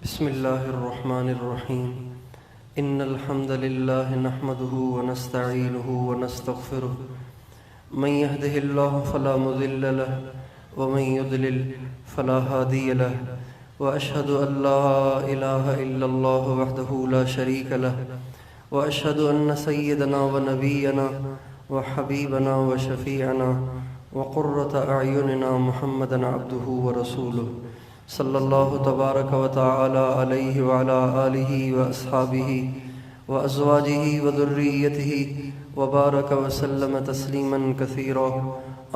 بسم الله الرحمن الرحيم إن الحمد لله نحمده ونستعينه ونستغفره من يهده الله فلا مضل له ومن يضلل فلا هادي له وأشهد أن لا إله إلا الله وحده لا شريك له وأشهد أن سيدنا ونبينا وحبيبنا وشفيعنا وقرة أعيننا محمدا عبده ورسوله صلی اللہ تبارک و تعالی علیہ وعلی آلہ واصحابہ وازواجہ وذریتہ وبارک وسلم تسلیما کثیرا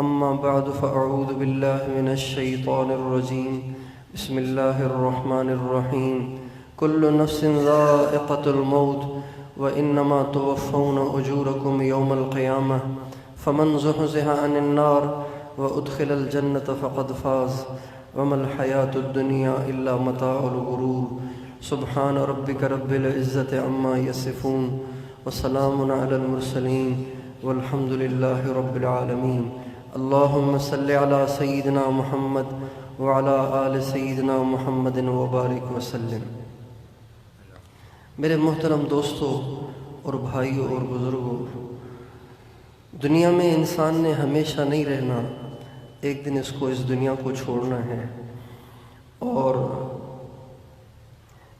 اما بعد فاعوذ باللہ من الشیطان الرجیم بسم اللہ الرحمن الرحیم کل نفس ذائقۃ الموت وانما توفون اجورکم یوم القیامہ فمن زحزح عن النار وادخل الجنۃ فقد فاز وما الحیاۃ الدنیا الا متاع الغرور سبحان ربک رب العزۃ عما یصفون وسلام علی المرسلین والحمد للہ رب العالمین اللہم صل علی سیدنا محمد وعلی آل سیدنا محمد وبارک وسلم۔ میرے محترم دوستو اور بھائیوں اور بزرگوں، دنیا میں انسان نے ہمیشہ نہیں رہنا، ایک دن اس کو اس دنیا کو چھوڑنا ہے، اور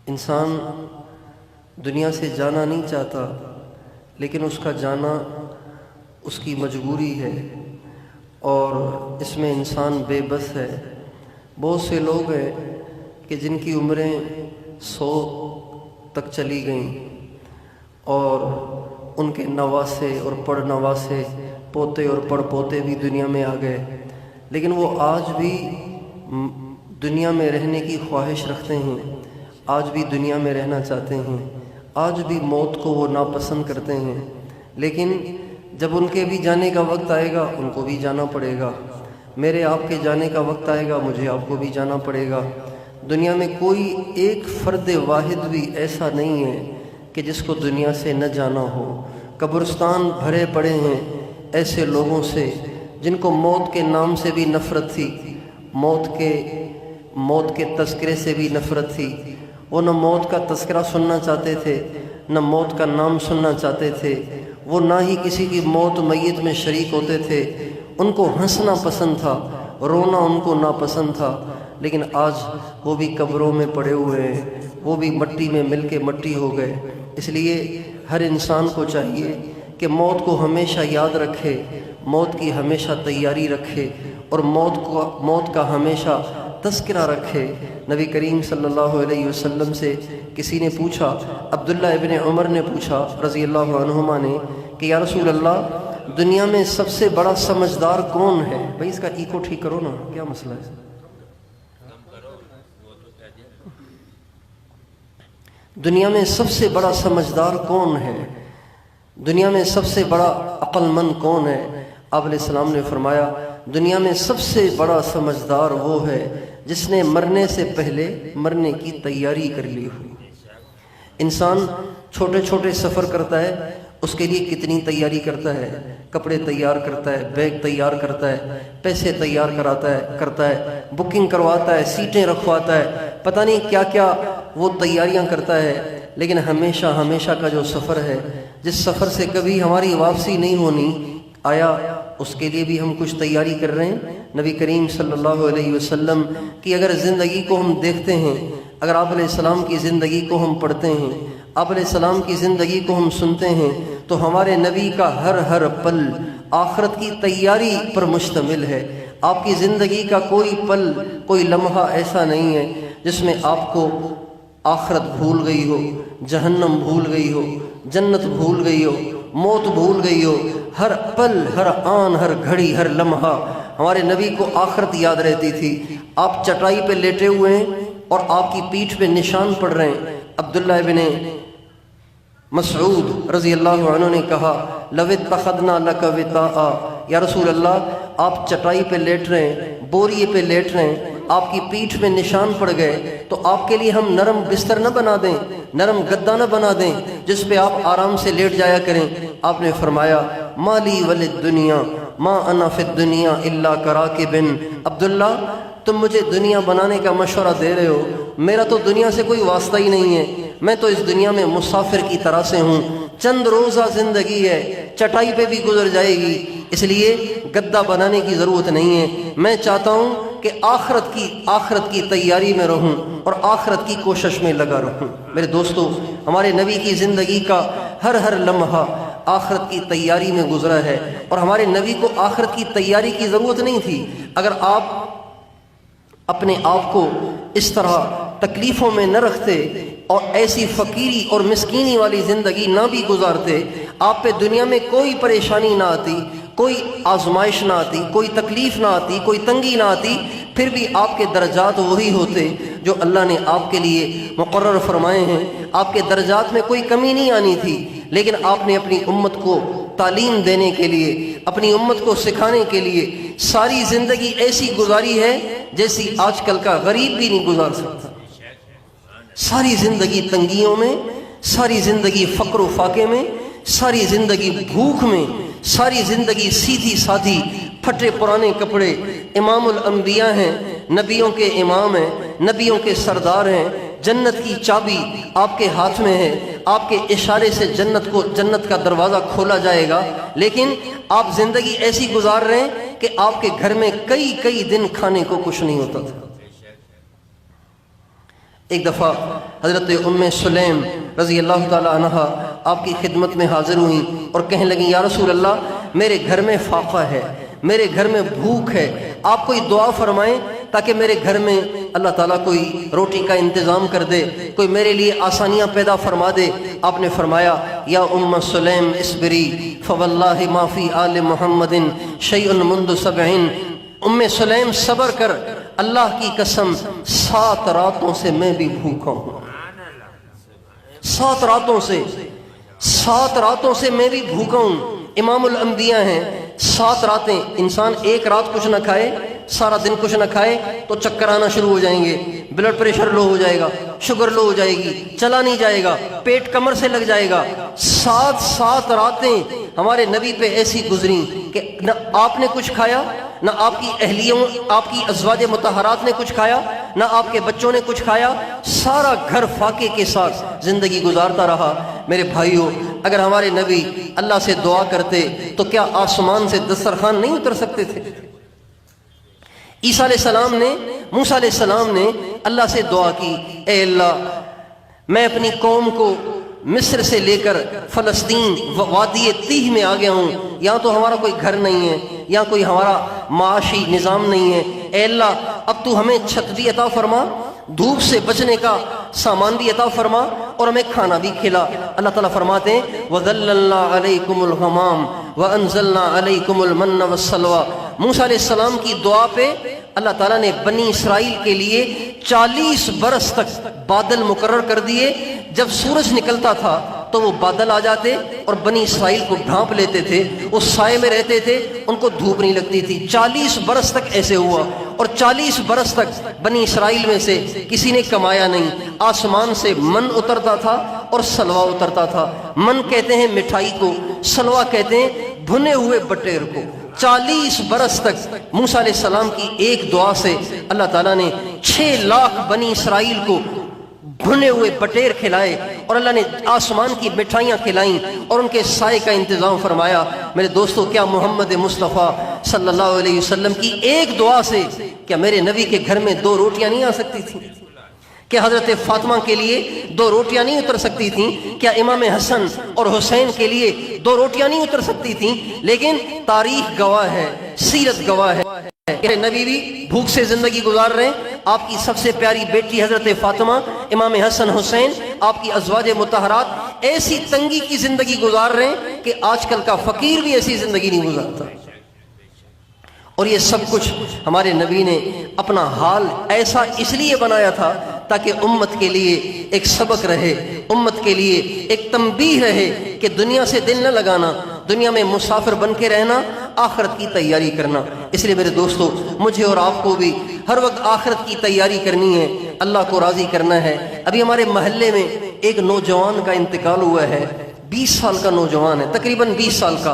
انسان دنیا سے جانا نہیں چاہتا، لیکن اس کا جانا اس کی مجبوری ہے، اور اس میں انسان بے بس ہے۔ بہت سے لوگ ہیں کہ جن کی عمریں 100 تک چلی گئیں، اور ان کے نواسے اور پڑ نواسے، پوتے اور پڑ پوتے بھی دنیا میں آ گئے، لیکن وہ آج بھی دنیا میں رہنے کی خواہش رکھتے ہیں، آج بھی دنیا میں رہنا چاہتے ہیں، آج بھی موت کو وہ ناپسند کرتے ہیں، لیکن جب ان کے بھی جانے کا وقت آئے گا ان کو بھی جانا پڑے گا، میرے آپ کے جانے کا وقت آئے گا مجھے آپ کو بھی جانا پڑے گا۔ دنیا میں کوئی ایک فرد واحد بھی ایسا نہیں ہے کہ جس کو دنیا سے نہ جانا ہو۔ قبرستان بھرے پڑے ہیں ایسے لوگوں سے جن کو موت کے نام سے بھی نفرت تھی، موت کے تذکرے سے بھی نفرت تھی، وہ نہ موت کا تذکرہ سننا چاہتے تھے، نہ موت کا نام سننا چاہتے تھے، وہ نہ ہی کسی کی موت میت میں شریک ہوتے تھے، ان کو ہنسنا پسند تھا، رونا ان کو ناپسند تھا، لیکن آج وہ بھی قبروں میں پڑے ہوئے ہیں، وہ بھی مٹی میں مل کے مٹی ہو گئے۔ اس لیے ہر انسان کو چاہیے کہ موت کو ہمیشہ یاد رکھے، موت کی ہمیشہ تیاری رکھے، اور موت کا ہمیشہ تذکرہ رکھے۔ نبی کریم صلی اللہ علیہ وسلم سے کسی نے پوچھا، عبداللہ ابن عمر نے پوچھا رضی اللہ عنہما نے کہ یا رسول اللہ، دنیا میں سب سے بڑا سمجھدار کون ہے؟ بھائی اس کا ایکو ٹھیک کرو نا، کیا مسئلہ ہے؟ دنیا میں سب سے بڑا سمجھدار کون ہے؟ دنیا میں سب سے بڑا عقل مند کون ہے؟ آپ علیہ السلام نے فرمایا، دنیا میں سب سے بڑا سمجھدار وہ ہے جس نے مرنے سے پہلے مرنے کی تیاری کر لی ہو۔ انسان چھوٹے چھوٹے سفر کرتا ہے، اس کے لیے کتنی تیاری کرتا ہے، کپڑے تیار کرتا ہے، بیگ تیار کرتا ہے، پیسے تیار کرتا ہے، بکنگ کرواتا ہے، سیٹیں رکھواتا ہے، پتہ نہیں کیا کیا وہ تیاریاں کرتا ہے، لیکن ہمیشہ کا جو سفر ہے، جس سفر سے کبھی ہماری واپسی نہیں ہونی، آیا اس کے لیے بھی ہم کچھ تیاری کر رہے ہیں؟ نبی کریم صلی اللہ علیہ وسلم کی اگر زندگی کو ہم دیکھتے ہیں، اگر آپ علیہ السلام کی زندگی کو ہم پڑھتے ہیں، آپ علیہ السلام کی زندگی کو ہم سنتے ہیں، تو ہمارے نبی کا ہر پل آخرت کی تیاری پر مشتمل ہے۔ آپ کی زندگی کا کوئی پل، کوئی لمحہ ایسا نہیں ہے جس میں آپ کو آخرت بھول گئی ہو، جہنم بھول گئی ہو، جنت بھول گئی ہو، موت بھول گئی ہو۔ ہر پل، ہر آن، ہر گھڑی، ہر لمحہ ہمارے نبی کو آخرت یاد رہتی تھی۔ آپ چٹائی پہ لیٹے ہوئے ہیں اور آپ کی پیٹھ پہ نشان پڑ رہے ہیں۔ عبداللہ ابن مسعود رضی اللہ عنہ نے کہا، لو اتخذنا لک وطاء، یا رسول اللہ آپ چٹائی پہ لیٹ رہے ہیں، بوریے پہ لیٹ رہے ہیں، آپ کی پیٹھ میں نشان پڑ گئے، تو آپ کے لیے ہم نرم بستر نہ بنا دیں، نرم گدا نہ بنا دیں جس پہ آپ آرام سے لیٹ جایا کریں؟ آپ نے فرمایا، مالی ولد دنیا ما انا فی الدنیا الا کراکبن، عبداللہ تم مجھے دنیا بنانے کا مشورہ دے رہے ہو، میرا تو دنیا سے کوئی واسطہ ہی نہیں ہے، میں تو اس دنیا میں مسافر کی طرح سے ہوں، چند روزہ زندگی ہے، چٹائی پہ بھی گزر جائے گی، اس لیے گدہ بنانے کی ضرورت نہیں ہے، میں چاہتا ہوں کہ آخرت کی تیاری میں رہوں اور آخرت کی کوشش میں لگا رہوں۔ میرے دوستو، ہمارے نبی کی زندگی کا ہر لمحہ آخرت کی تیاری میں گزرا ہے، اور ہمارے نبی کو آخرت کی تیاری کی ضرورت نہیں تھی۔ اگر آپ اپنے آپ کو اس طرح تکلیفوں میں نہ رکھتے اور ایسی فقیری اور مسکینی والی زندگی نہ بھی گزارتے، آپ پہ دنیا میں کوئی پریشانی نہ آتی، کوئی آزمائش نہ آتی، کوئی تکلیف نہ آتی، کوئی تنگی نہ آتی، پھر بھی آپ کے درجات وہی ہوتے جو اللہ نے آپ کے لیے مقرر فرمائے ہیں۔ آپ کے درجات میں کوئی کمی نہیں آنی تھی، لیکن آپ نے اپنی امت کو تعلیم دینے کے لیے، اپنی امت کو سکھانے کے لیے ساری زندگی ایسی گزاری ہے جیسی آج کل کا غریب بھی نہیں گزار سکتا۔ ساری زندگی تنگیوں میں، ساری زندگی فقر و فاقے میں، ساری زندگی بھوک میں، ساری زندگی سیدھی سادھی پھٹے پرانے کپڑے۔ امام الانبیاء ہیں، نبیوں کے امام ہیں، نبیوں کے سردار ہیں، جنت کی چابی آپ کے ہاتھ میں ہے، آپ کے اشارے سے جنت کا دروازہ کھولا جائے گا، لیکن آپ زندگی ایسی گزار رہے ہیں کہ آپ کے گھر میں کئی دن کھانے کو کچھ نہیں ہوتا تھا۔ ایک دفعہ حضرت ام سلیم رضی اللہ تعالی عنہ آپ کی خدمت میں حاضر ہوئیں اور کہنے لگیں، یا رسول اللہ، میرے گھر میں فاقہ ہے، میرے گھر میں بھوک ہے، آپ کوئی دعا فرمائیں تاکہ میرے گھر میں اللہ تعالیٰ کوئی روٹی کا انتظام کر دے، کوئی میرے لیے آسانیاں پیدا فرما دے۔ آپ نے فرمایا، یا ام سلیم اصبری فواللہ ما فی آل محمد شیء منذ 70، ام سلیم صبر کر، اللہ کی قسم 7 راتوں سے میں بھی بھوکا ہوں، 7 راتوں سے میں بھی بھوکا ہوں۔ امام الانبیاء ہیں، 7 راتیں، انسان ایک رات کچھ نہ کھائے، سارا دن کچھ نہ کھائے تو چکر آنا شروع ہو جائیں گے، بلڈ پریشر لو ہو جائے گا، شوگر لو ہو جائے گی، چلا نہیں جائے گا، پیٹ کمر سے لگ جائے گا۔ 7 راتیں ہمارے نبی پہ ایسی گزریں کہ نہ آپ نے کچھ کھایا، نہ آپ کی اہلیوں، آپ کی ازواج مطہرات نے کچھ کھایا، نہ آپ کے بچوں نے کچھ کھایا، سارا گھر فاقے کے ساتھ زندگی گزارتا رہا۔ میرے بھائیوں، اگر ہمارے نبی اللہ سے دعا کرتے تو کیا آسمان سے دسترخوان نہیں اتر سکتے تھے؟ عیسیٰ علیہ السلام نے، موسیٰ علیہ السلام نے اللہ سے دعا کی، اے اللہ، میں اپنی قوم کو مصر سے لے کر فلسطین وادی تیہ میں آ گیا ہوں، یہاں تو ہمارا کوئی گھر نہیں ہے، یہاں کوئی ہمارا معاشی نظام نہیں ہے، اے اللہ اب تو ہمیں چھت بھی عطا فرما، دھوپ سے بچنے کا سامان بھی عطا فرما، اور ہمیں کھانا بھی کھلا۔ اللہ تعالیٰ فرماتے ہیں، وَذَلَّلْنَا عَلَيْكُمُ الْغَمَامَ وَأَنزَلْنَا عَلَيْكُمُ الْمَنَّ وَالسَّلْوَىٰ۔ موسیٰ علیہ السلام کی دعا پہ اللہ تعالیٰ نے بنی اسرائیل کے لیے 40 برس تک بادل مقرر کر دیے۔ جب سورج نکلتا تھا تو وہ بادل آ جاتے اور بنی اسرائیل کو ڈھانپ لیتے تھے، وہ سائے میں رہتے تھے، ان کو دھوپ نہیں لگتی تھی۔ 40 برس تک ایسے ہوا، اور 40 برس تک بنی اسرائیل میں سے کسی نے کمایا نہیں۔ آسمان سے من اترتا تھا اور سلوا اترتا تھا۔ من کہتے ہیں مٹھائی کو، سلوا کہتے ہیں بھنے ہوئے بٹیر کو۔ 40 برس تک موسیٰ علیہ السلام کی ایک دعا سے اللہ تعالیٰ نے 6 لاکھ بنی اسرائیل کو بھنے ہوئے بٹیر کھلائے، اور اللہ نے آسمان کی مٹھائیاں کھلائیں اور ان کے سائے کا انتظام فرمایا۔ میرے دوستو، کیا محمد مصطفیٰ صلی اللہ علیہ وسلم کی ایک دعا سے کیا میرے نبی کے گھر میں 2 روٹیاں نہیں آ سکتی تھیں؟ کیا حضرت فاطمہ کے لیے 2 روٹیاں نہیں اتر سکتی تھیں؟ کیا امام حسن اور حسین کے لیے 2 روٹیاں نہیں اتر سکتی تھیں؟ لیکن تاریخ گواہ ہے، سیرت گواہ ہے کہ نبی بھی بھوک سے زندگی گزار رہے ہیں۔ آپ کی سب سے پیاری بیٹی حضرت فاطمہ، امام حسن حسین، آپ کی ازواج مطہرات ایسی تنگی کی زندگی گزار رہے ہیں کہ آج کل کا فقیر بھی ایسی زندگی نہیں گزارتا۔ اور یہ سب کچھ ہمارے نبی نے اپنا حال ایسا اس لیے بنایا تھا تاکہ امت کے لیے ایک سبق رہے، امت کے لیے ایک تنبیہ رہے کہ دنیا سے دل نہ لگانا، دنیا میں مسافر بن کے رہنا، آخرت کی تیاری کرنا۔ اس لیے میرے دوستو، مجھے اور آپ کو بھی ہر وقت آخرت کی تیاری کرنی ہے، اللہ کو راضی کرنا ہے۔ ابھی ہمارے محلے میں ایک نوجوان کا انتقال ہوا ہے، 20 سال کا نوجوان ہے، تقریباً 20 سال کا،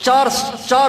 4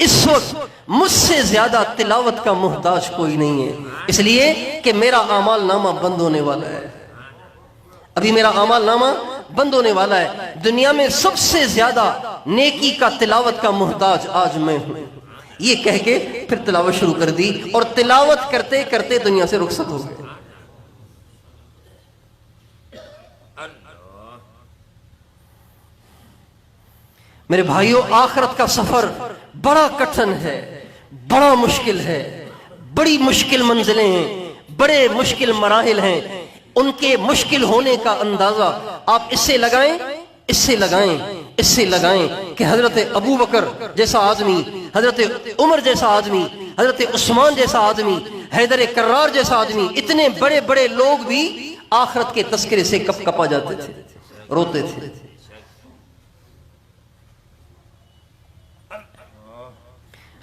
اس وقت مجھ سے زیادہ تلاوت کا محتاج کوئی نہیں ہے، اس لیے کہ میرا اعمال نامہ بند ہونے والا ہے، ابھی میرا اعمال نامہ بند ہونے والا ہے۔ دنیا میں سب سے زیادہ نیکی کا تلاوت کا محتاج آج میں ہوں، یہ کہہ کے پھر تلاوت شروع کر دی، اور تلاوت کرتے کرتے دنیا سے رخصت ہو گئے۔ میرے بھائیوں، آخرت کا سفر بڑا کٹھن ہے، بڑا مشکل ہے، بڑی مشکل منزلیں ہیں، بڑے مشکل مراحل ہیں۔ ان کے مشکل ہونے کا اندازہ آپ اس سے لگائیں، اس سے لگائیں، اس سے لگائیں کہ حضرت ابو بکر جیسا آدمی، حضرت عمر جیسا آدمی، حضرت عثمان جیسا آدمی، حیدر کرار جیسا آدمی، اتنے بڑے بڑے لوگ بھی آخرت کے تذکرے سے کپ کپا جاتے تھے، روتے تھے۔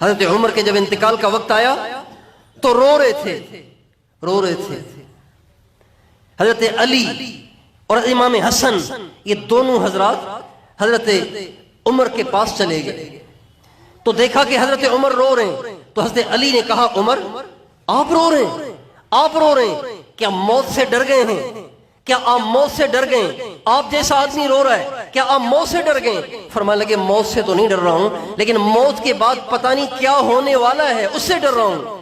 حضرت عمر کے جب انتقال کا وقت آیا تو رو رہے تھے، رو رہے تھے۔ حضرت علی اور امام حسن، یہ دونوں حضرات حضرت عمر کے پاس چلے گئے تو دیکھا کہ حضرت عمر رو رہے ہیں، تو حضرت علی نے کہا عمر آپ رو رہے ہیں، آپ رو رہے ہیں، کیا موت سے ڈر گئے ہیں؟ کیا آپ موت سے ڈر گئے؟ آپ جیسا آدمی رو رہا ہے، کیا آپ موت سے ڈر گئے؟ فرمانے لگے موت سے تو نہیں ڈر رہا ہوں، لیکن موت کے بعد پتہ نہیں کیا ہونے والا ہے، اس سے ڈر رہا ہوں۔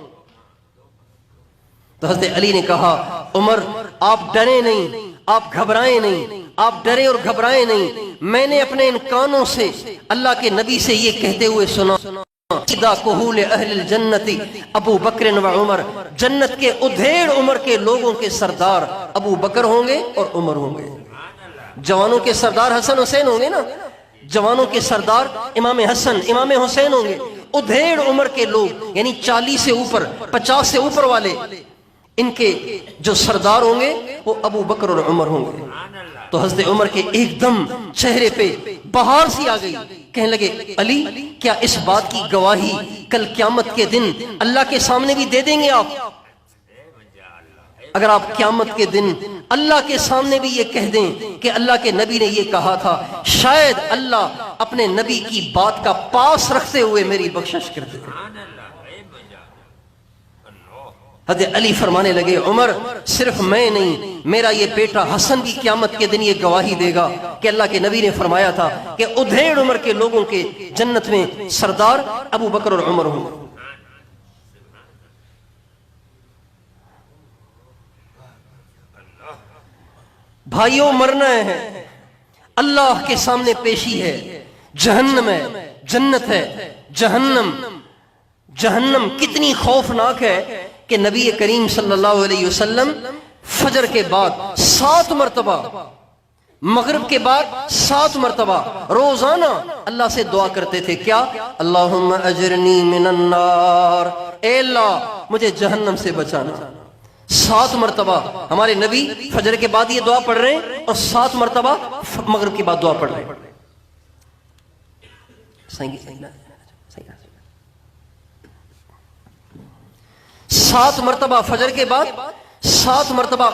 تو حضرت علی نے کہا عمر آپ ڈرے نہیں، آپ گھبرائیں نہیں، آپ ڈرے اور گھبرائیں نہیں، میں نے اپنے ان کانوں سے اللہ کے نبی سے یہ کہتے ہوئے سنا اذا کہول اہل الجنت ابو بکر و عمر، جنت کے ادھیڑ عمر کے لوگوں کے سردار ابو بکر ہوں گے اور عمر ہوں گے۔ جوانوں کے سردار حسن حسین ہوں گے نا، جوانوں کے سردار امام حسن امام حسین ہوں گے، ادھیڑ عمر کے لوگ یعنی 40 سے اوپر 50 سے اوپر والے، ان کے جو سردار ہوں گے وہ ابو بکر اور عمر ہوں گے۔ تو حضرت عمر کے ایک دم چہرے پہ بہار سی آ گئی، کہنے لگے علی کیا اس بات کی گواہی کل قیامت کے دن اللہ کے سامنے بھی دے دیں گے آپ؟ اگر آپ قیامت کے دن اللہ کے سامنے بھی یہ کہہ دیں کہ اللہ کے نبی نے یہ کہا تھا، شاید اللہ اپنے نبی کی بات کا پاس رکھتے ہوئے میری بخشش کر دے۔ حضرت علی فرمانے لگے عمر صرف میں نہیں، میرا یہ بیٹا حسن بھی قیامت کے دن یہ گواہی دے گا کہ اللہ کے نبی نے فرمایا تھا کہ ادھیڑ عمر کے لوگوں کے جنت میں سردار ابو بکر اور عمر ہوں۔ بھائیوں مرنا ہے، اللہ کے سامنے پیشی ہے، جہنم ہے، جنت ہے، جہنم، جہنم کتنی خوفناک ہے کہ نبی کریم صلی اللہ علیہ وسلم فجر کے بعد 7 مرتبہ، مغرب کے بعد 7 مرتبہ روزانہ اللہ سے دعا کرتے تھے، کیا؟ اللہم اجرنی من النار، اے اللہ مجھے جہنم سے بچانا۔ 7 مرتبہ ہمارے نبی فجر کے بعد یہ دعا پڑھ رہے ہیں اور 7 مرتبہ مغرب کے بعد دعا پڑھ رہے ہیں۔ 7 مرتبہ فجر کے بعد، 7 مرتبہ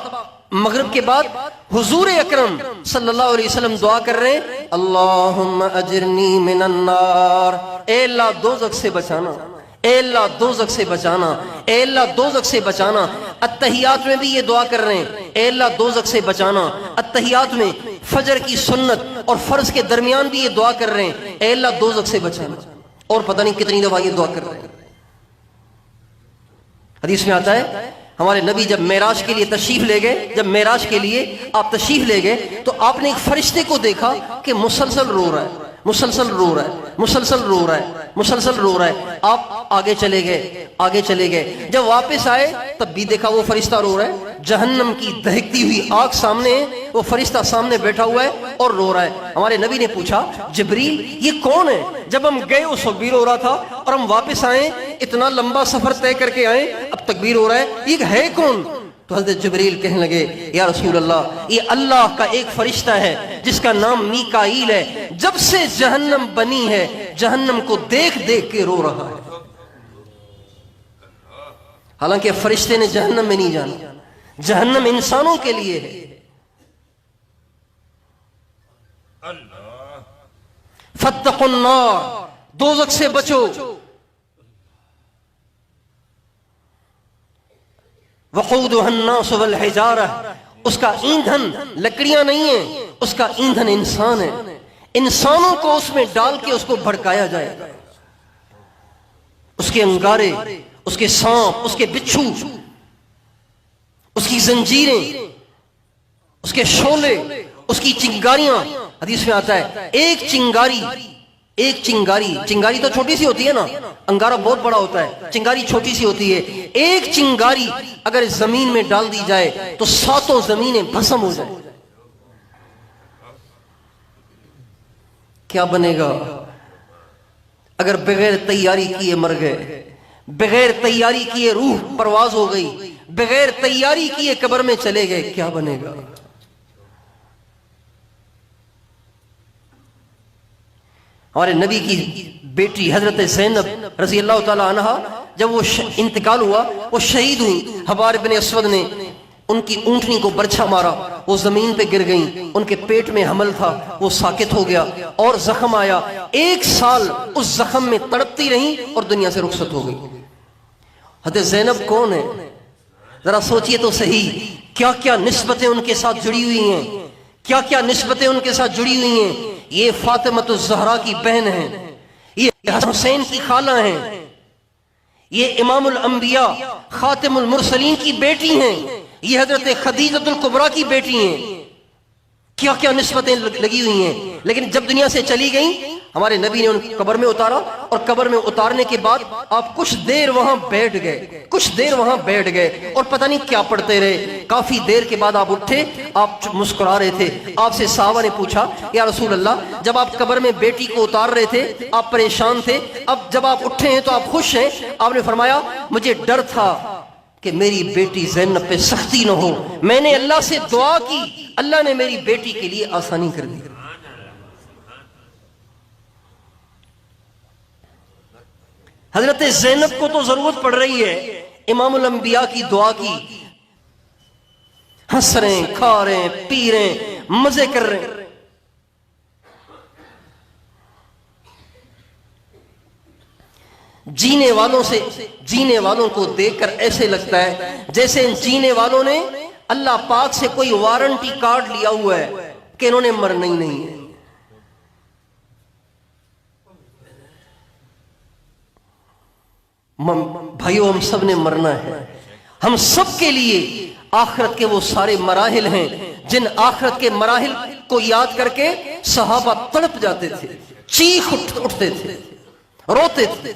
مغرب کے بعد حضور اکرم صلی اللہ علیہ وسلم دعا کر رہے ہیں اللہم اجرنی من النار، اے اللہ دوزخ سے بچانا، اے اللہ دوزخ سے بچانا، اے اللہ دوزخ سے بچانا۔ التحیات میں بھی یہ دعا کر رہے ہیں اے اللہ دوزخ سے بچانا۔ التحیات میں فجر کی سنت اور فرض کے درمیان بھی یہ دعا کر رہے ہیں اے اللہ دوزخ سے بچانا، اور پتہ نہیں کتنی دفعہ یہ دعا کر رہے ہیں۔ حدیث میں آتا ہے ہمارے نبی جب معراج کے لیے تشریف لے گئے، جب معراج کے لیے آپ تشریف لے گئے تو آپ نے ایک فرشتے کو دیکھا کہ مسلسل رو رہا ہے، مسلسل رو رہا ہے، مسلسل رو رہا ہے، مسلسل رو رہا ہے۔ آپ آگے چلے گئے، آگے چلے گئے، جب واپس آئے تب بھی دیکھا وہ فرشتہ رو رہا ہے، جہنم کی دہکتی ہوئی آگ سامنے ہے، وہ فرشتہ سامنے بیٹھا ہوا ہے اور رو رہا ہے۔ ہمارے نبی نے پوچھا جبریل یہ کون ہے؟ جب ہم گئے اس وقت بھی رو رہا تھا اور ہم واپس آئے اتنا لمبا سفر طے کر کے آئے اب تک بھی رو رہا ہے، یہ ہے کون؟ تو حضرت جبریل کہنے لگے یا رسول اللہ یہ اللہ کا ایک فرشتہ ہے جس کا نام میکائیل ہے، جب سے جہنم بنی ہے جہنم کو دیکھ دیکھ کے رو رہا ہے۔ حالانکہ فرشتے نے جہنم میں نہیں جانا، جہنم انسانوں کے لیے ہے۔ فاتقوا النار، دوزخ سے بچو، وقودها الناس والحجارہ، اس کا ایندھن لکڑیاں نہیں ہیں، اس کا ایندھن انسان ہے، انسانوں کو اس میں ڈال کے اس کو بھڑکایا جائے گا، اس کے انگارے، اس کے سانپ، اس کے بچھو، اس کی زنجیریں، اس کے شعلے، اس کی چنگاریاں۔ حدیث میں آتا ہے ایک چنگاری تو چھوٹی سی ہوتی ہے نا، انگارہ بہت بڑا ہوتا ہے، چنگاری چھوٹی سی ہوتی ہے، ایک چنگاری اگر زمین میں ڈال دی جائے تو ساتوں زمینیں بھسم ہو جائیں۔ کیا بنے گا اگر بغیر تیاری کیے مر گئے، بغیر تیاری کیے روح پرواز ہو گئی، بغیر تیاری کیے قبر میں چلے گئے، کیا بنے گا؟ ہمارے نبی کی بیٹی حضرت زینب رضی اللہ تعالی عنہ جب وہ انتقال ہوا، وہ شہید ہوئی، حبار بن اسود نے ان کی اونٹنی کو برچھا مارا، وہ زمین پہ گر گئیں، ان کے پیٹ میں حمل تھا، وہ ساکت ہو گیا، اور زخم آیا، 1 سال اس زخم میں تڑپتی رہیں اور دنیا سے رخصت ہو گئی۔ حضرت زینب کون ہے؟ ذرا سوچئے تو صحیح، کیا کیا نسبتیں ان کے ساتھ جڑی ہوئی ہیں، کیا کیا نسبتیں ان کے ساتھ جڑی ہوئی ہیں۔ یہ فاطمۃ الزہرا کی بہن ہیں، یہ حسین کی خالہ ہیں، یہ امام الانبیاء خاتم المرسلین کی بیٹی ہیں، یہ حضرت خدیجۃ الکبریٰ کی بیٹی ہیں، کیا کیا نسبتیں لگی ہوئی ہیں۔ لیکن جب دنیا سے چلی گئیں، ہمارے نبی نے ان کو قبر میں اتارا، اور قبر میں اتارنے کے بعد آپ کچھ دیر وہاں بیٹھ گئے اور پتہ نہیں کیا پڑھتے رہے۔ کافی دیر کے بعد آپ اٹھے، آپ مسکرا رہے تھے۔ آپ سے صحابہ نے پوچھا یا رسول اللہ، جب آپ قبر میں بیٹی کو اتار رہے تھے آپ پریشان تھے، اب جب آپ اٹھے ہیں تو آپ خوش ہیں؟ آپ نے فرمایا مجھے ڈر تھا کہ میری بیٹی زینب پہ سختی نہ ہو، میں نے اللہ سے دعا کی، اللہ نے میری بیٹی کے لیے آسانی کر دی۔ حضرت زینب کو تو ضرورت پڑ رہی ہے امام الانبیاء کی دعا کی، ہنس رہے ہیں، کھا رہے ہیں، پی رہے ہیں، مزے کر رہے ہیں۔ جینے والوں کو دیکھ کر ایسے لگتا ہے جیسے ان جینے والوں نے اللہ پاک سے کوئی وارنٹی کارڈ لیا ہوا ہے کہ انہوں نے مرنا ہی نہیں ہے۔ بھائیو، ہم سب نے مرنا ہے، ہم سب کے لیے آخرت کے وہ سارے مراحل ہیں جن آخرت کے مراحل کو یاد کر کے صحابہ تڑپ جاتے تھے، چیخ اٹھتے تھے، روتے تھے۔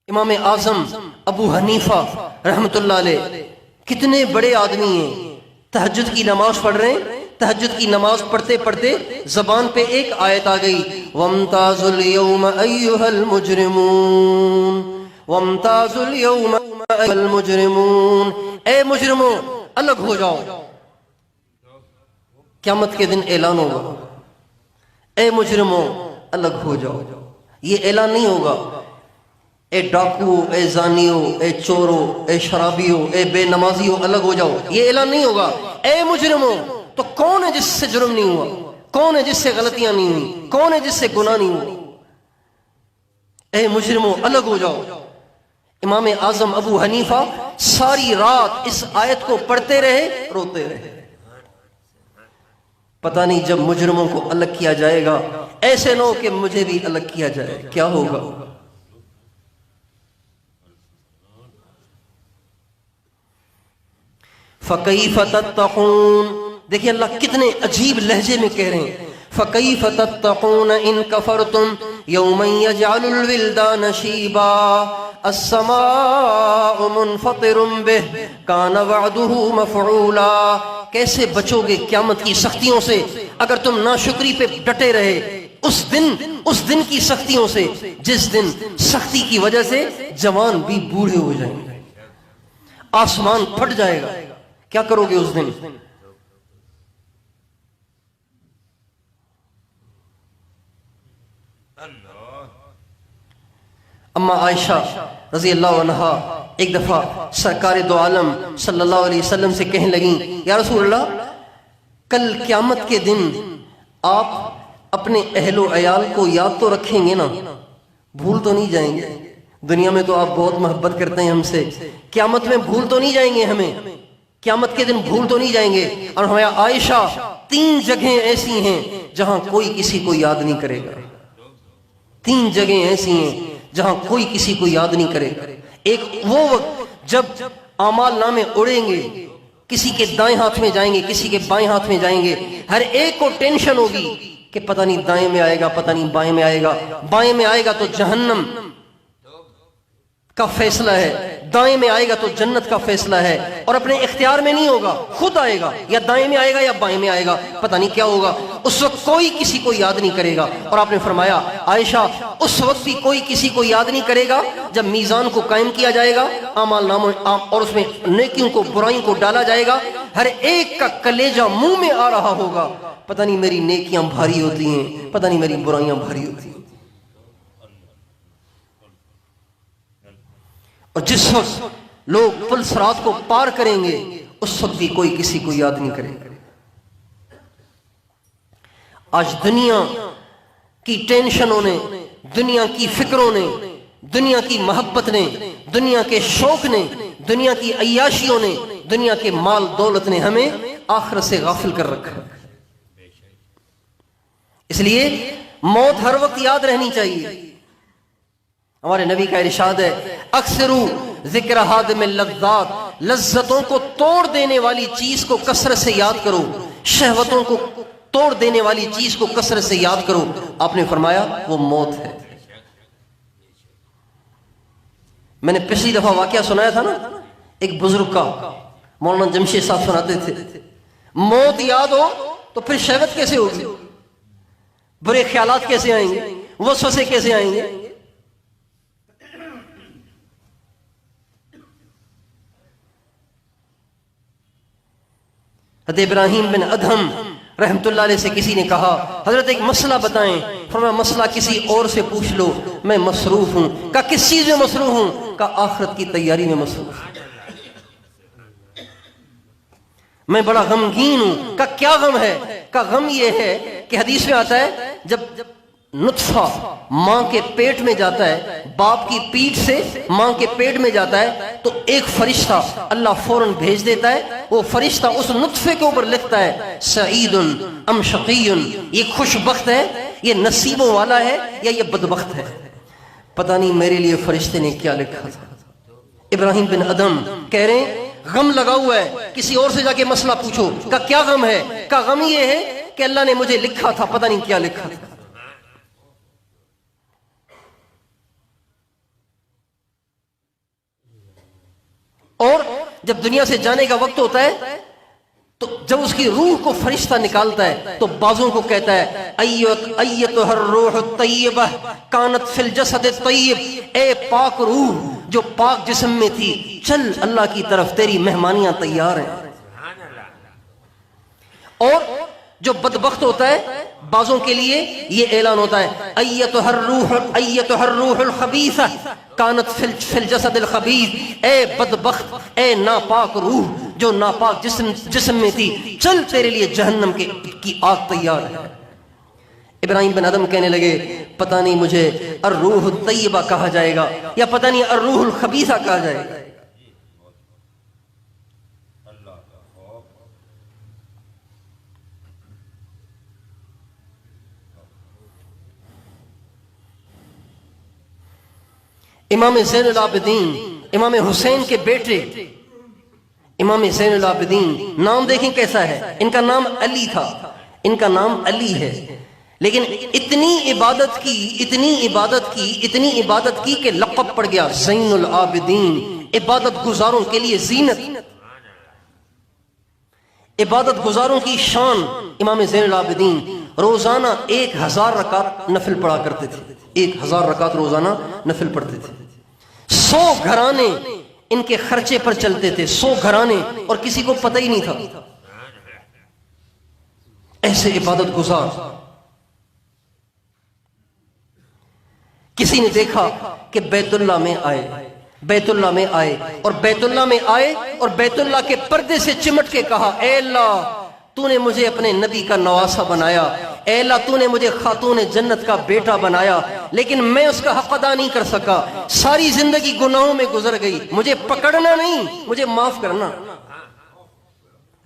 امام اعظم ابو حنیفہ رحمت اللہ علیہ کتنے بڑے آدمی ہیں، تہجد کی نماز پڑھ رہے ہیں، تہجد کی نماز پڑھتے پڑھتے زبان پہ ایک آیت آ گئی، وَامْتَازُوا الْيَوْمَ أَيُّهَا الْمُجْرِمُونَ، وَامْتَازُوا الْيَوْمَ أَيُّهَا الْمُجْرِمُونَ، اے مجرموں الگ ہو جاؤ۔ قیامت کے دن اعلان ہوگا، اے مجرموں الگ ہو جاؤ۔ یہ اعلان نہیں ہوگا اے ڈاکو، اے زانیو، اے چورو، اے شرابیو، اے بے نمازیو الگ ہو جاؤ، یہ اعلان نہیں ہوگا۔ اے مجرموں، تو کون ہے جس سے جرم نہیں ہوا، کون ہے جس سے غلطیاں نہیں ہوئی، کون ہے جس سے گناہ نہیں ہوا؟ اے مجرموں الگ ہو جاؤ۔ امام اعظم ابو حنیفہ ساری رات اس آیت کو پڑھتے رہے، روتے رہے۔ پتہ نہیں جب مجرموں کو الگ کیا جائے گا ایسے نہ ہو کہ مجھے بھی الگ کیا جائے، کیا ہوگا؟ فَكَيْفَ تَتَّقُونَ، دیکھیں اللہ کتنے عجیب لہجے میں کہہ رہے ہیں، فَكَيْفَ تَتَّقُونَ إِن كَفَرْتُمْ يَوْمًا يَجْعَلُ الْوِلْدَانَ شِيبًا السَّمَاءُ مُنْفَطِرٌ بِهِ كَانَ وَعْدُهُ مَفْعُولًا۔ کیسے بچو گے قیامت کی سختیوں سے اگر تم ناشکری پہ ڈٹے رہے؟ اس دن کی سختیوں سے جس دن سختی کی وجہ سے جوان بھی بوڑھے ہو جائیں گے، آسمان پھٹ جائے گا، کیا کرو گے اس دن؟ اما عائشہ رضی اللہ عنہا ایک دفعہ سرکار دو عالم صلی اللہ علیہ وسلم سے کہنے لگیں، یا رسول اللہ، کل قیامت کے دن آپ اپنے اہل و عیال کو یاد تو رکھیں گے نا، بھول تو نہیں جائیں گے؟ دنیا میں تو آپ بہت محبت کرتے ہیں ہم سے، قیامت میں بھول تو نہیں جائیں گے ہمیں؟ قیامت کے دن بھول تو نہیں جائیں گے؟ اور ہمیں عائشہ 3 جگہیں ایسی ہیں جہاں کوئی کسی کو یاد نہیں کرے گا، 3 جگہیں ایسی ہیں جہاں کوئی کسی کو یاد نہیں کرے گا۔ ایک وہ وقت جب اعمال نامے اڑیں گے، کسی کے دائیں ہاتھ میں جائیں گے، کسی کے بائیں ہاتھ میں جائیں گے، ہر ایک کو ٹینشن ہوگی کہ پتہ نہیں دائیں میں آئے گا، پتہ نہیں بائیں میں آئے گا، بائیں میں آئے گا تو جہنم کا فیصلہ ہے، دائیں میں آئے گا تو جنت کا فیصلہ ہے، اور اپنے اختیار میں نہیں ہوگا، خود آئے گا، یا دائیں میں آئے گا یا بائیں میں آئے گا، پتہ نہیں کیا ہوگا۔ اس وقت کوئی کسی کو یاد نہیں کرے گا۔ اور آپ نے فرمایا عائشہ اس وقت بھی کوئی کسی کو یاد نہیں کرے گا جب میزان کو قائم کیا جائے گا، اعمال ناموں اور اس میں نیکیوں کو برائیوں کو ڈالا جائے گا، ہر ایک کا کلیجہ منہ میں آ رہا ہوگا، پتہ نہیں میری نیکیاں بھاری ہوتی ہیں، پتہ نہیں میری برائیاں بھاری ہوتی ہیں۔ اور جس وقت لوگ پل صراط کو پار کریں گے اس وقت بھی کوئی کسی کو یاد نہیں کرے گا۔ آج دنیا کی ٹینشنوں نے، دنیا کی فکروں نے، دنیا کی محبت نے، دنیا کے شوق نے، دنیا کی عیاشیوں نے، دنیا کے مال دولت نے ہمیں آخرت سے غافل کر رکھا۔ اس لیے موت ہر وقت یاد رہنی چاہیے۔ ہمارے نبی کا ارشاد ہے اکثرو ذکر حادم اللذات، لذتوں کو توڑ دینے والی چیز کو کثرت سے یاد کرو، شہوتوں کو توڑ دینے والی چیز کو کثرت سے یاد کرو۔ آپ نے فرمایا وہ موت ہے۔ میں نے پچھلی دفعہ واقعہ سنایا تھا نا ایک بزرگ کا، مولانا جمشید صاحب سناتے تھے، موت یاد ہو تو پھر شہوت کیسے ہوگی، برے خیالات کیسے آئیں گے، وسوسے کیسے آئیں گے؟ حضرت ابراہیم بن ادہم رحمت اللہ علیہ سے کسی نے کہا حضرت ایک مسئلہ بتائیں، فرمایا مسئلہ کسی اور سے پوچھ لو، میں مصروف ہوں۔ کہا کس چیز میں مصروف ہوں؟ کہا آخرت کی تیاری میں مصروف ہوں، میں بڑا غمگین ہوں۔ کہا کیا غم ہے؟ کہا غم یہ ہے کہ حدیث میں آتا ہے جب نطفہ ماں کے پیٹ میں جاتا ہے، باپ کی پیٹھ سے ماں کے پیٹ میں جاتا ہے، تو ایک فرشتہ اللہ فوراً بھیج دیتا ہے، وہ فرشتہ اس نطفے کے اوپر لکھتا ہے سعید ام شقی، یہ خوش بخت ہے، یہ نصیبوں والا ہے یا یہ بدبخت ہے۔ پتہ نہیں میرے لیے فرشتے نے کیا لکھا تھا۔ ابراہیم بن ادہم کہہ رہے ہیں غم لگا ہوا ہے، کسی اور سے جا کے مسئلہ پوچھو۔ کہا کیا غم ہے؟ کہا غم یہ ہے کہ اللہ نے مجھے لکھا تھا، پتہ نہیں کیا لکھا تھا۔ اور جب دنیا سے جانے کا وقت ہوتا ہے تو جب اس کی روح کو فرشتہ نکالتا ہے تو بازوں کو کہتا ہے ایتھا الروح الطیبہ کانت فی الجسد الطیب، اے پاک روح جو پاک جسم میں تھی، چل اللہ کی طرف، تیری مہمانیاں تیار ہیں۔ اور جو بدبخت ہوتا ہے بعضوں کے لیے یہ اعلان ہوتا ہے ایتھا الروح الخبیثہ کانت فی الجسد الخبیث، اے بدبخت، اے ناپاک روح جو ناپاک جسم میں تھی، چل تیرے لیے جہنم کی آگ تیار ہے۔ ابراہیم بن ادہم کہنے لگے پتہ نہیں مجھے الروح الطیبہ کہا جائے گا یا پتہ نہیں الروح الخبیثہ کہا جائے گا۔ امام زین العابدین، امام حسین کے بیٹے امام زین العابدین، نام دیکھیں کیسا ہے، ان کا نام علی تھا، ان کا نام علی ہے، لیکن اتنی عبادت کی کہ لقب پڑ گیا زین العابدین، عبادت گزاروں کے لیے زینت، عبادت گزاروں کی شان۔ امام زین العابدین روزانہ 1000 رکعت نفل پڑھا کرتے تھے، 1000 رکعت روزانہ نفل پڑھتے تھے۔ 100 گھرانے ان کے خرچے پر چلتے تھے، 100 گھرانے، اور کسی کو پتہ ہی نہیں تھا۔ ایسے عبادت گزار۔ کسی نے دیکھا کہ بیت اللہ میں آئے اور بیت اللہ میں آئے اور بیت اللہ کے پردے سے چمٹ کے کہا اے اللہ تو نے مجھے اپنے نبی کا نواسہ بنایا، اے اللہ تو نے مجھے خاتون جنت کا بیٹا بنایا لیکن میں اس کا حق ادا نہیں کر سکا، ساری زندگی گناہوں میں گزر گئی، مجھے پکڑنا نہیں، مجھے معاف کرنا،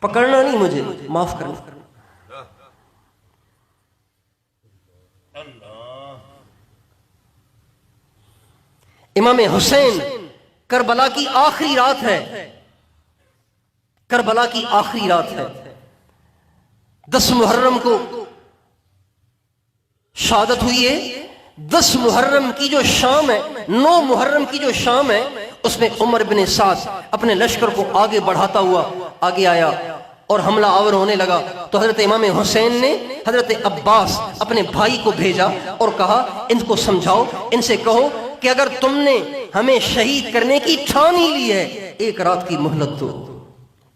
پکڑنا نہیں، مجھے معاف کرنا۔ امام حسین کربلا کی آخری رات ہے، کربلا کی آخری رات ہے، 10 محرم کو شہادت ہوئی ہے۔ 10 محرم کی جو شام ہے، 9 محرم کی جو شام ہے، اس میں عمر بن سعد اپنے لشکر کو آگے بڑھاتا ہوا آگے آیا اور حملہ آور ہونے لگا، تو حضرت امام حسین نے حضرت عباس اپنے بھائی کو بھیجا اور کہا ان کو سمجھاؤ، ان سے کہو کہ اگر تم نے ہمیں شہید کرنے کی ٹھان ہی لی ہے، ایک رات کی مہلت دو،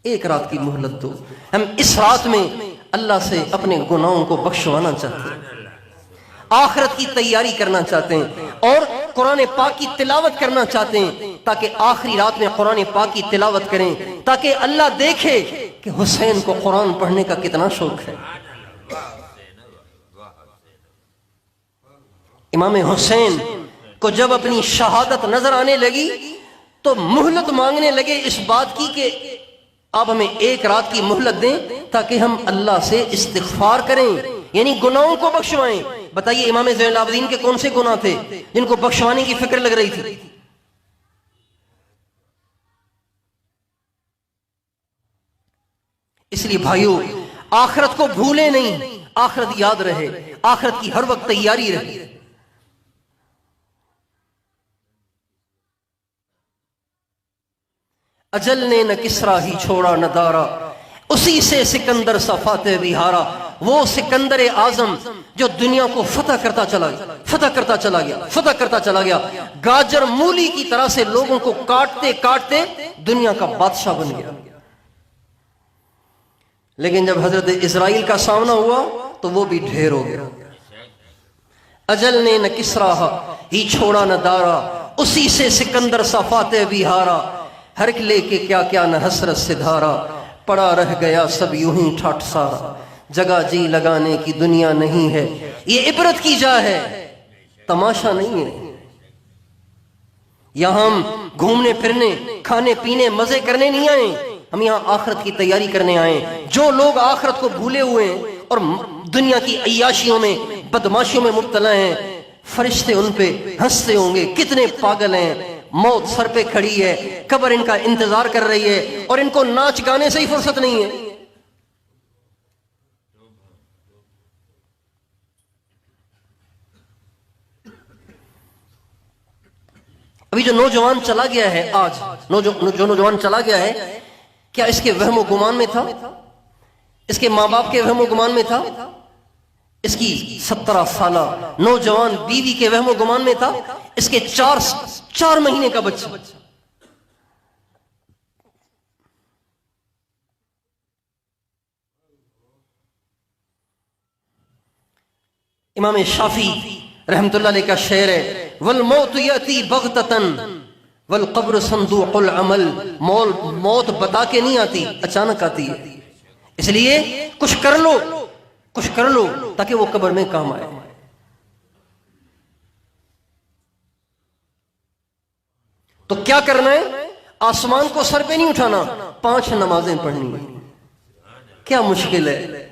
ایک رات کی مہلت دو، ہم اس رات میں اللہ سے اپنے گناہوں کو بخشوانا چاہتے ہیں، آخرت کی تیاری کرنا چاہتے ہیں اور قرآن پاک کی تلاوت کرنا چاہتے ہیں، تاکہ آخری رات میں قرآن پاک کی تلاوت کریں، تاکہ اللہ دیکھے کہ حسین کو قرآن پڑھنے کا کتنا شوق ہے۔ امام حسین کو جب اپنی شہادت نظر آنے لگی تو مہلت مانگنے لگے اس بات کی کہ آپ ہمیں ایک رات کی مہلت دیں تاکہ ہم اللہ سے استغفار کریں، یعنی گناہوں کو بخشوائیں۔ بتائیے امام زین العابدین کے کون سے گناہ تھے جن کو بخشوانے کی فکر لگ رہی تھی؟ اس لیے بھائیو، آخرت کو بھولے نہیں، آخرت یاد رہے، آخرت کی ہر وقت تیاری رہے۔ اجل نے نہ کسرا ہی چھوڑا نہ دارا، اسی سے سکندر سا فاتح بھی ہارا۔ وہ سکندر اعظم جو دنیا کو فتح کرتا چلا گیا، فتح کرتا چلا گیا، فتح کرتا چلا گیا، گاجر مولی کی طرح سے لوگوں کو کاٹتے کاٹتے دنیا کا بادشاہ بن گیا۔ لیکن جب حضرت اسرائیل کا سامنا ہوا تو وہ بھی ڈھیر ہو گیا۔ اجل نے نہ کسرا ہی چھوڑا نہ دارا، اسی سے سکندر سا فاتح بھی ہارا۔ ہر ایک لے کے کیا کیا نہ حسرت سے دھارا، پڑا رہ گیا سب یوں ہی ٹھاٹ سارا۔ جگہ جی لگانے کی دنیا نہیں ہے، یہ عبرت کی جا ہے، تماشا نہیں ہے۔ یہاں ہم گھومنے پھرنے، کھانے پینے، مزے کرنے نہیں آئے، ہم یہاں آخرت کی تیاری کرنے آئے۔ جو لوگ آخرت کو بھولے ہوئے ہیں اور دنیا کی عیاشیوں میں، بدماشیوں میں مبتلا ہیں، فرشتے ان پہ ہنستے ہوں گے، کتنے پاگل ہیں، موت سر پہ کھڑی ہے، قبر ان کا انتظار کر رہی ہے اور ان کو ناچ گانے سے ہی فرصت نہیں ہے۔ ابھی جو نوجوان چلا گیا ہے، آج جو نوجوان چلا گیا ہے، کیا اس کے وہم و گمان میں تھا؟ اس کے ماں باپ کے وہم و گمان میں تھا؟ اس کی 17 سالہ نوجوان بیوی کے وہم و گمان میں تھا؟ اس کے 4 مہینے کا بچہ، امام شافعی رحمت اللہ علیہ کا شعر ہے، والموت یاتی بغتتاً والقبر صندوق العمل۔ موت بتا کے نہیں آتی، اچانک آتی ہے، اس لیے کچھ کر لو تاکہ وہ قبر میں کام آئے۔ تو کیا کرنا ہے؟ آسمان کو سر پہ نہیں اٹھانا، 5 نمازیں پڑھنی ہیں۔ کیا مشکل ہے؟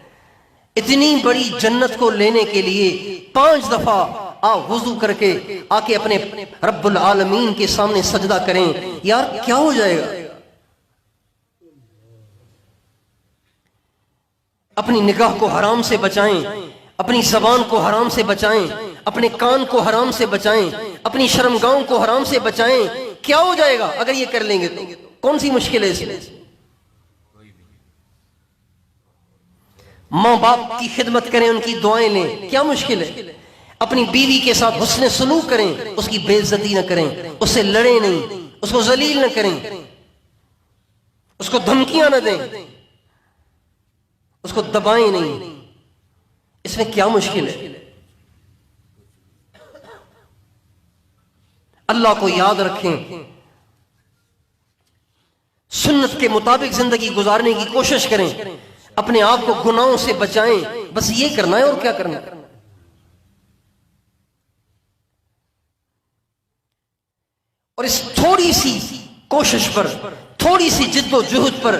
اتنی بڑی جنت کو لینے کے لیے 5 دفعہ وضو کر کے آ کے اپنے رب العالمین کے سامنے سجدہ کریں، یار کیا ہو جائے گا؟ اپنی نگاہ کو حرام سے بچائیں، اپنی زبان کو حرام سے بچائیں، اپنے کان کو حرام سے بچائیں، اپنی شرمگاہوں کو حرام سے بچائیں۔ کیا ہو جائے گا اگر یہ کر لیں گے تو؟ کون سی مشکل ہے اس میں؟ ماں باپ کی خدمت کریں، ان کی دعائیں لیں، کیا مشکل ہے؟ اپنی بیوی کے ساتھ حسن سلوک کریں، اس کی بے عزتی نہ کریں، اس سے لڑیں نہیں، اس کو ذلیل نہ کریں، اس کو دھمکیاں نہ دیں، اس کو دبائیں نہیں۔ اس میں کیا مشکل ہے؟ اللہ کو یاد رکھیں، سنت کے مطابق زندگی گزارنے کی کوشش کریں، اپنے آپ کو گناہوں سے بچائیں، بس یہ کرنا ہے اور کیا کرنا ہے. اور اس تھوڑی سی کوشش پر، تھوڑی سی جد و جہد پر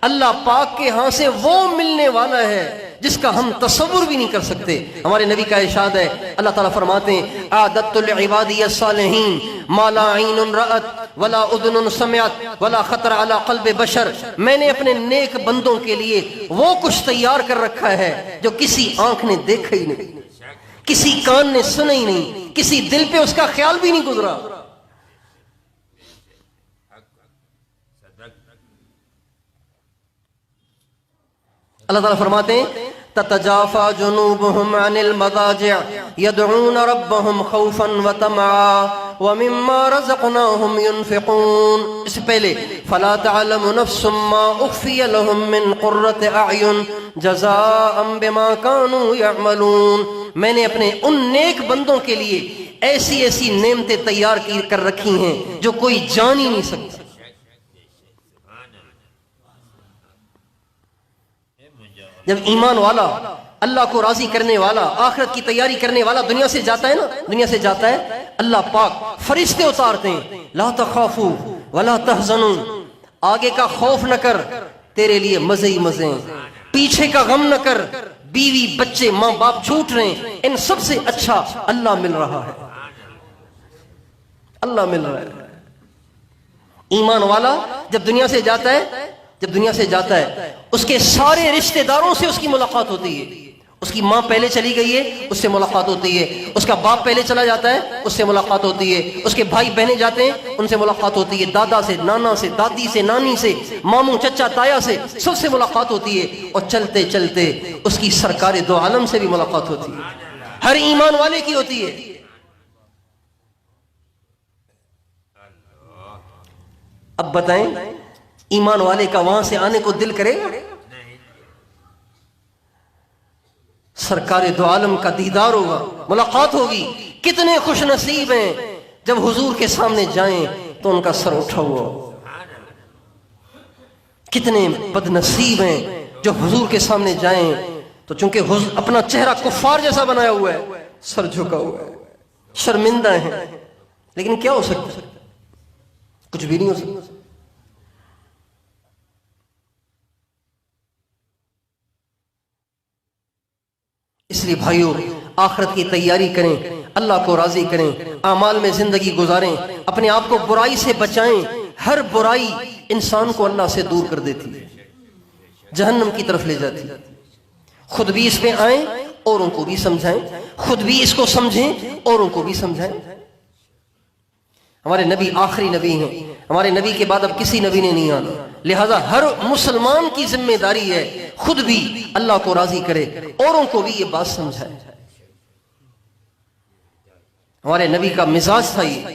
اللہ پاک کے ہاں سے وہ ملنے والا ہے جس کا ہم تصور بھی نہیں کر سکتے. ہمارے نبی کا ارشاد ہے، اللہ تعالیٰ فرماتے ہیں اعددت لعبادی الصالحین ما لا عین رأت ولا اذن سمعت ولا خطر علی قلب بشر. میں نے اپنے نیک بندوں کے لیے وہ کچھ تیار کر رکھا ہے جو کسی آنکھ نے دیکھا ہی نہیں، کسی کان نے سنا ہی نہیں، کسی دل پہ اس کا خیال بھی نہیں گزرا. اللہ تعالیٰ فرماتے ہیں تتجافى جنوبهم عن المضاجع يدعون ربهم خوفا وطمعا ومما رزقناهم ينفقون. اس سے پہلے فلا تعلم نفس ما اخفي لهم من قرة اعين جزاء بما كانوا يعملون. میں نے اپنے ان نیک بندوں کے لیے ایسی ایسی نعمتیں تیار کر رکھی ہیں جو کوئی جان ہی نہیں سکتا. جب ایمان والا، اللہ کو راضی کرنے والا، آخرت کی تیاری کرنے والا دنیا سے جاتا ہے نا، دنیا سے جاتا ہے، اللہ پاک فرشتے اتارتے ہیں لا تخافوا ولا تحزنوا. آگے کا خوف نہ کر، تیرے لیے مزے ہی مزے ہیں. پیچھے کا غم نہ کر، بیوی بچے ماں باپ چھوٹ رہے ہیں، ان سب سے اچھا اللہ مل رہا ہے، اللہ مل رہا ہے. ایمان والا جب دنیا سے جاتا ہے، جب دنیا سے جاتا ہے اس کے سارے رشتہ داروں سے اس کی ملاقات ہوتی ہے. اس کی ماں پہلے چلی گئی ہے، اس سے ملاقات ہوتی ہے. اس کا باپ پہلے چلا جاتا ہے، اس سے ملاقات ہوتی ہے. اس کے بھائی بہنیں جاتے ہیں، ان سے ملاقات ہوتی ہے. دادا سے، نانا سے، دادی سے، نانی سے، ماموں چچا تایا سے، سب سے ملاقات ہوتی ہے. اور چلتے چلتے اس کی سرکار دو عالم سے بھی ملاقات ہوتی ہے. ہر ایمان والے کی ہوتی ہے. اب بتائیں ایمان والے کا وہاں سے آنے کو دل کرے گا؟ سرکار دو عالم کا دیدار ہوگا، ملاقات ہوگی. کتنے خوش نصیب ہیں جب حضور کے سامنے جائیں تو ان کا سر اٹھا ہوا ہو. کتنے بد نصیب ہیں جو حضور کے سامنے جائیں تو چونکہ اپنا چہرہ کفار جیسا بنایا ہوا ہے، سر جھکا ہوا ہے، شرمندہ ہیں. لیکن کیا ہو سکتا ہے؟ کچھ بھی نہیں ہو سکتا. اس لیے بھائیو، آخرت کی تیاری کریں، اللہ کو راضی کریں، اعمال میں زندگی گزاریں، اپنے آپ کو برائی سے بچائیں. ہر برائی انسان کو اللہ سے دور کر دیتی ہے، جہنم کی طرف لے جاتی ہے. خود بھی اس پہ آئیں، اوروں کو بھی سمجھائیں، خود بھی اس کو سمجھیں، اوروں کو بھی سمجھائیں. ہمارے نبی آخری نبی ہیں، ہمارے نبی کے بعد اب کسی نبی نے نہیں آنا. لہذا ہر مسلمان کی ذمہ داری ہے خود بھی اللہ کو راضی کرے، اوروں کو بھی یہ بات سمجھائے. ہمارے نبی کا مزاج تھا یہ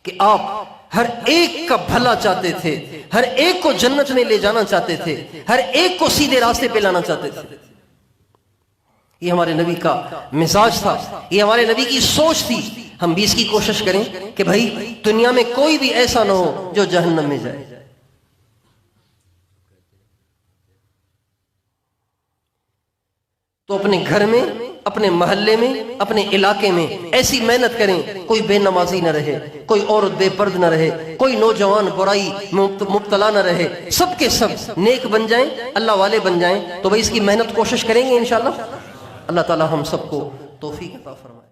کہ آپ ہر ایک کا بھلا چاہتے تھے، ہر ایک کو جنت میں لے جانا چاہتے تھے، ہر ایک کو سیدھے راستے پہ لانا چاہتے تھے. یہ ہمارے نبی کا مزاج تھا، یہ ہمارے نبی کی سوچ تھی. ہم بھی اس کی کوشش کریں کہ بھائی دنیا میں کوئی بھی ایسا نہ ہو جو جہنم میں جائے. تو اپنے گھر میں، اپنے محلے میں، اپنے علاقے میں ایسی محنت کریں کوئی بے نمازی نہ رہے، کوئی عورت بے پرد نہ رہے، کوئی نوجوان برائی مبتلا نہ رہے. سب کے سب نیک بن جائیں، اللہ والے بن جائیں. تو بھائی اس کی محنت کوشش کریں گے انشاءاللہ. اللہ تعالی ہم سب کو توفیق عطا فرمائے.